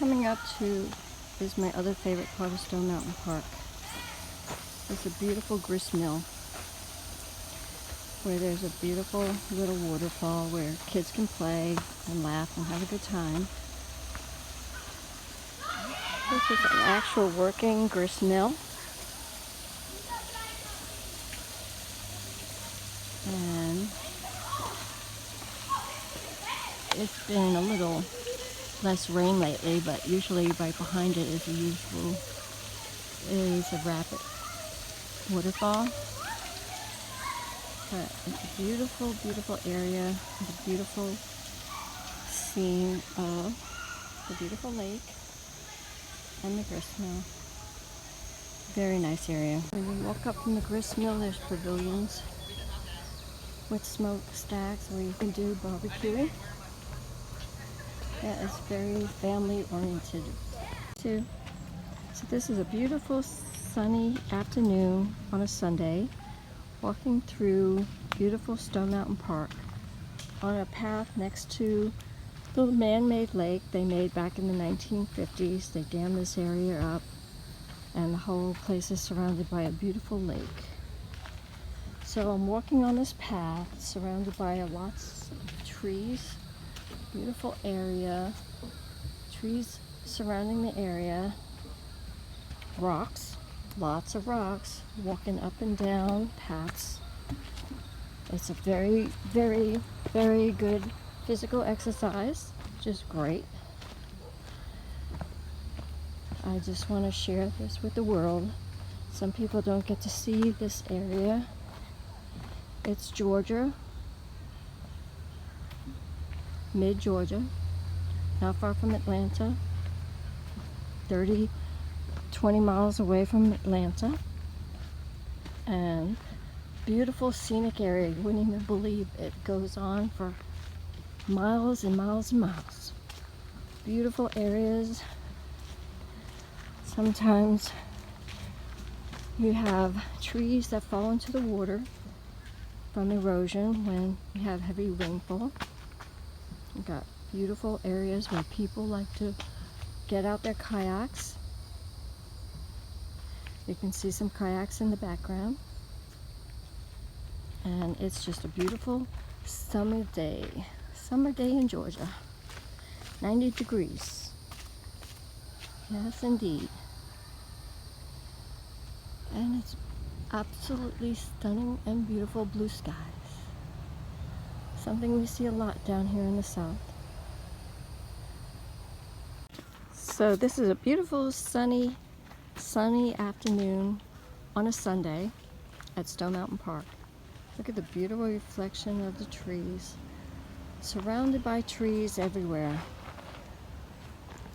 coming up to is my other favorite part of Stone Mountain Park. It's a beautiful grist mill where there's a beautiful little waterfall where kids can play and laugh and have a good time. This is an actual working grist mill. And it's been a little less rain lately, but usually right behind it is a rapid waterfall. But it's a beautiful, beautiful area with a beautiful scene of the beautiful lake and the grist mill. Very nice area. When you walk up from the grist mill, there's pavilions with smokestacks where you can do barbecuing. Yeah, it's very family oriented too. So this is a beautiful sunny afternoon on a Sunday, walking through beautiful Stone Mountain Park on a path next to the man-made lake they made back in the 1950s. They dammed this area up and the whole place is surrounded by a beautiful lake. So I'm walking on this path surrounded by lots of trees. Beautiful area, trees surrounding the area, rocks, lots of rocks, walking up and down paths. It's a very, very, very good physical exercise, which is great. I just want to share this with the world. Some people don't get to see this area. It's Georgia. Mid-Georgia, not far from Atlanta, 20 miles away from Atlanta, and beautiful scenic area. You wouldn't even believe it goes on for miles and miles and miles. Beautiful areas. Sometimes you have trees that fall into the water from erosion when you have heavy rainfall. We've got beautiful areas where people like to get out their kayaks. You can see some kayaks in the background. And it's just a beautiful summer day. Summer day in Georgia. 90 degrees. Yes, indeed. And it's absolutely stunning and beautiful blue skies. Something we see a lot down here in the south. So this is a beautiful sunny afternoon on a Sunday at Stone Mountain Park. Look at the beautiful reflection of the trees. Surrounded by trees everywhere.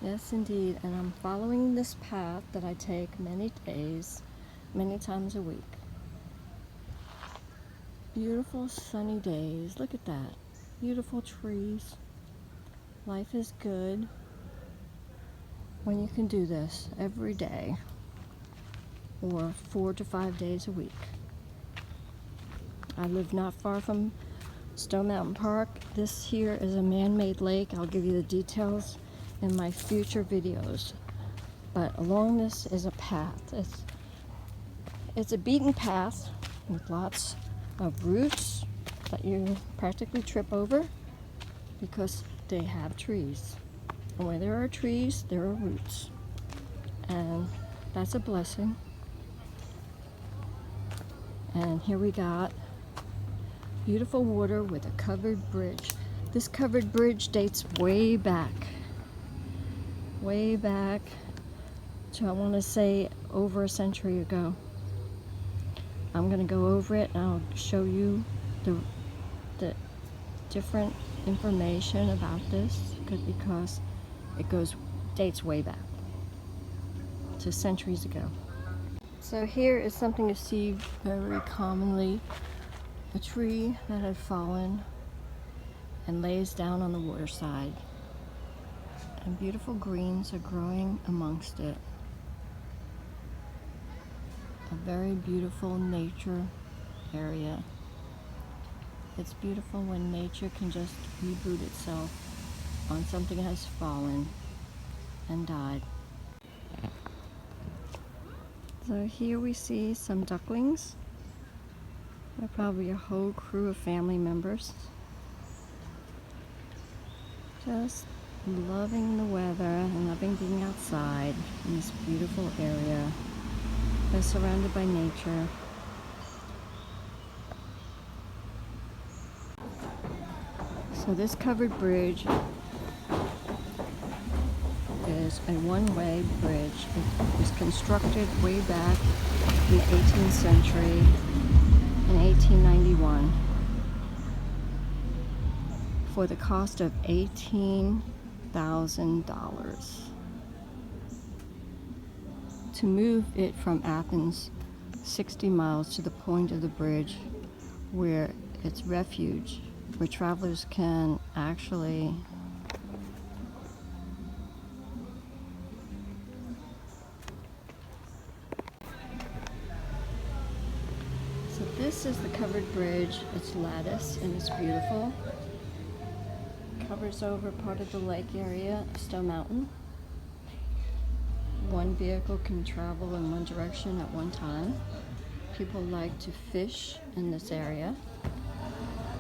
Yes, indeed. And I'm following this path that I take many days, many times a week. Beautiful sunny days. Look at that. Beautiful trees. Life is good when you can do this every day or 4 to 5 days a week. I live not far from Stone Mountain Park. This here is a man-made lake. I'll give you the details in my future videos. But along this is a path. It's a beaten path with lots of roots that you practically trip over because they have trees. And where there are trees, there are roots. And that's a blessing. And here we got beautiful water with a covered bridge. This covered bridge dates way back to, I want to say, over a century ago. I'm going to go over it and I'll show you the different information about this because it dates way back to centuries ago. So here is something you see very commonly, a tree that had fallen and lays down on the waterside, and beautiful greens are growing amongst it. A very beautiful nature area. It's beautiful when nature can just reboot itself on something that has fallen. and died. So here we see some ducklings. They're probably a whole crew of family members. Just loving the weather and loving being outside in this beautiful area. They're surrounded by nature. So this covered bridge is a one-way bridge. It was constructed way back in the 18th century in 1891 for the cost of $18,000 to move it from Athens 60 miles to the point of the bridge where it's refuge, where travelers can actually so this is the covered bridge. It's lattice and it's beautiful. Covers over part of the lake area of Stone Mountain. One vehicle can travel in one direction at one time. People like to fish in this area.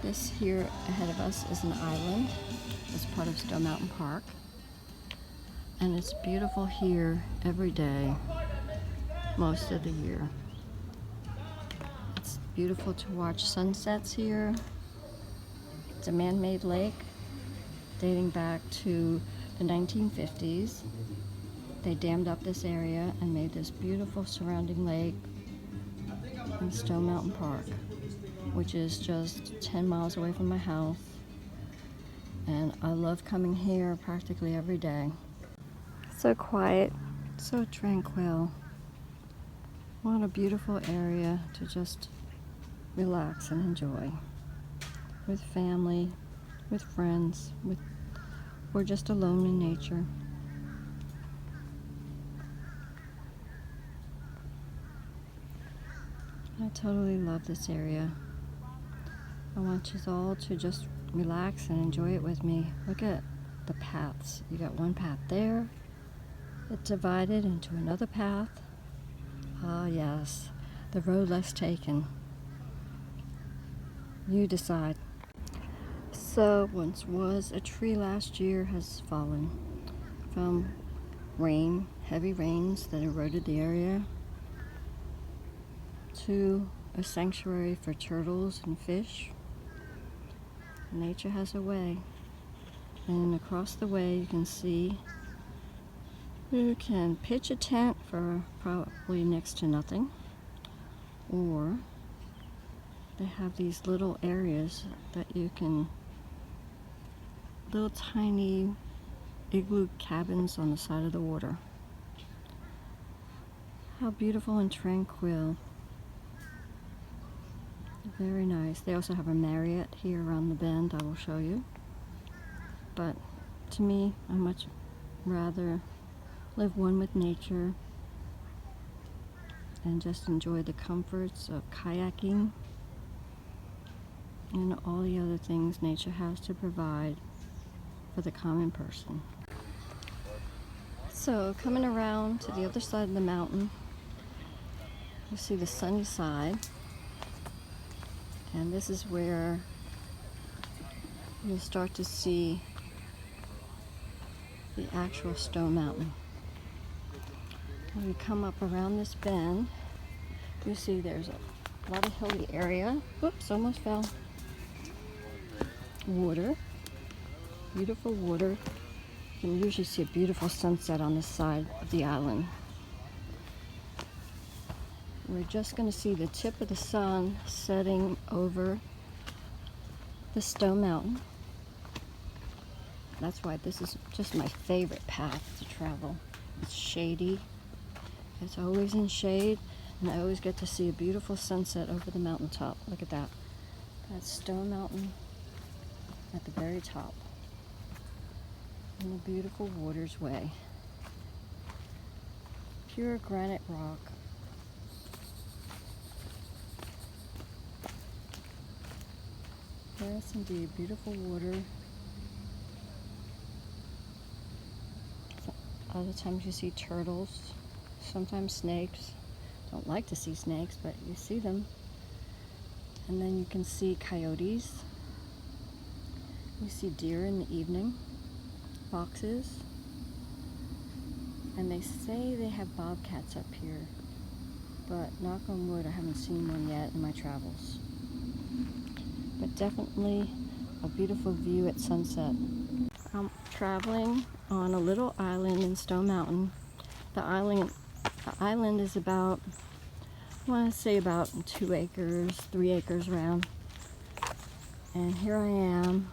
This here ahead of us is an island. It's part of Stone Mountain Park. And it's beautiful here every day, most of the year. It's beautiful to watch sunsets here. It's a man-made lake dating back to the 1950s. They dammed up this area and made this beautiful surrounding lake in Stone Mountain Park, which is just 10 miles away from my house. And I love coming here practically every day. So quiet, so tranquil. What a beautiful area to just relax and enjoy with family, with friends, or just alone in nature. I totally love this area. I want you all to just relax and enjoy it with me. Look at the paths. You got one path there. It's divided into another path. Ah, yes, the road less taken. You decide. So, once was a tree last year has fallen from rain, heavy rains that eroded the area, to a sanctuary for turtles and fish. Nature has a way. And across the way you can see you can pitch a tent for probably next to nothing, or they have these little areas that you can, little tiny igloo cabins on the side of the water. How beautiful and tranquil. Very nice. They also have a Marriott here around the bend. I will show you. But to me, I much rather live one with nature and just enjoy the comforts of kayaking and all the other things nature has to provide for the common person. So coming around to the other side of the mountain, you see the sunny side, and this is where you'll start to see the actual Stone Mountain. When you come up around this bend, you see there's a lot of hilly area. Whoops, almost fell. Water, beautiful water. You can usually see a beautiful sunset on this side of the island. We're just going to see the tip of the sun setting over the Stone Mountain. That's why this is just my favorite path to travel. It's shady. It's always in shade, and I always get to see a beautiful sunset over the mountaintop. Look at that. That's Stone Mountain at the very top. And the beautiful Waters Way. Pure granite rock. Yes, indeed, beautiful water. Other times you see turtles, sometimes snakes. Don't like to see snakes, but you see them. And then you can see coyotes. You see deer in the evening, foxes. And they say they have bobcats up here, but knock on wood, I haven't seen one yet in my travels. But definitely a beautiful view at sunset. I'm traveling on a little island in Stone Mountain. The island is about, I want to say about 2 acres, 3 acres around. And here I am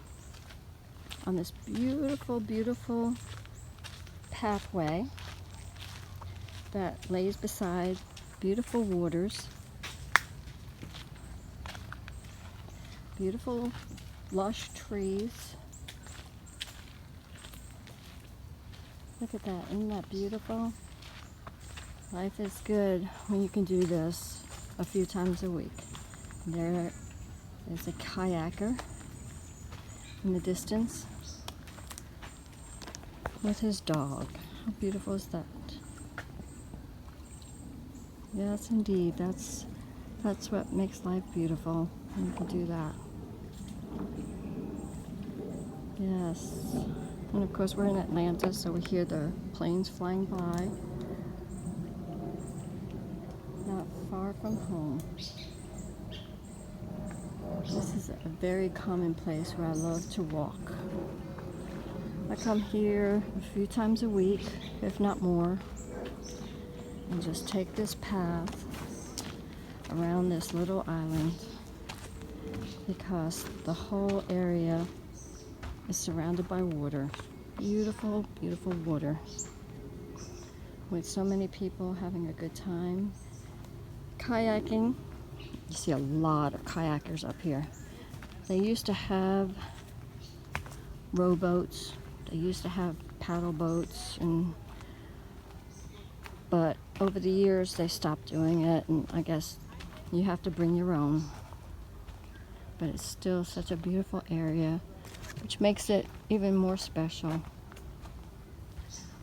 on this beautiful, beautiful pathway that lays beside beautiful waters, beautiful lush trees. Look at that, isn't that beautiful? Life is good when you can do this a few times a week. There is a kayaker in the distance with his dog. How beautiful is that? Yes, indeed. That's what makes life beautiful. And you can do that. Yes. And of course we're in Atlanta, so we hear the planes flying by. Not far from home. This is a very common place where I love to walk. I come here a few times a week, if not more, and just take this path around this little island because the whole area is surrounded by water. Beautiful, beautiful water with so many people having a good time. Kayaking. You see a lot of kayakers up here. They used to have rowboats. They used to have paddle boats, but over the years they stopped doing it, and I guess you have to bring your own. But it's still such a beautiful area, which makes it even more special.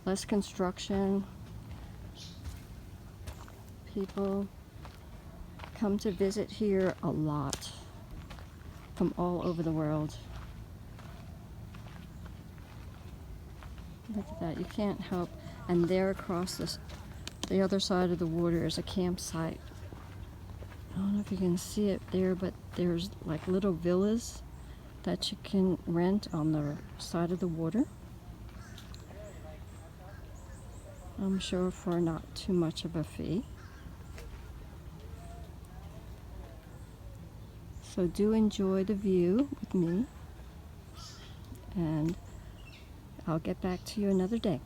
Less construction. People come to visit here a lot from all over the world. Look at that, you can't help. And there across the other side of the water is a campsite. I don't know if you can see it there, but there's like little villas that you can rent on the side of the water. I'm sure for not too much of a fee. So do enjoy the view with me, and I'll get back to you another day.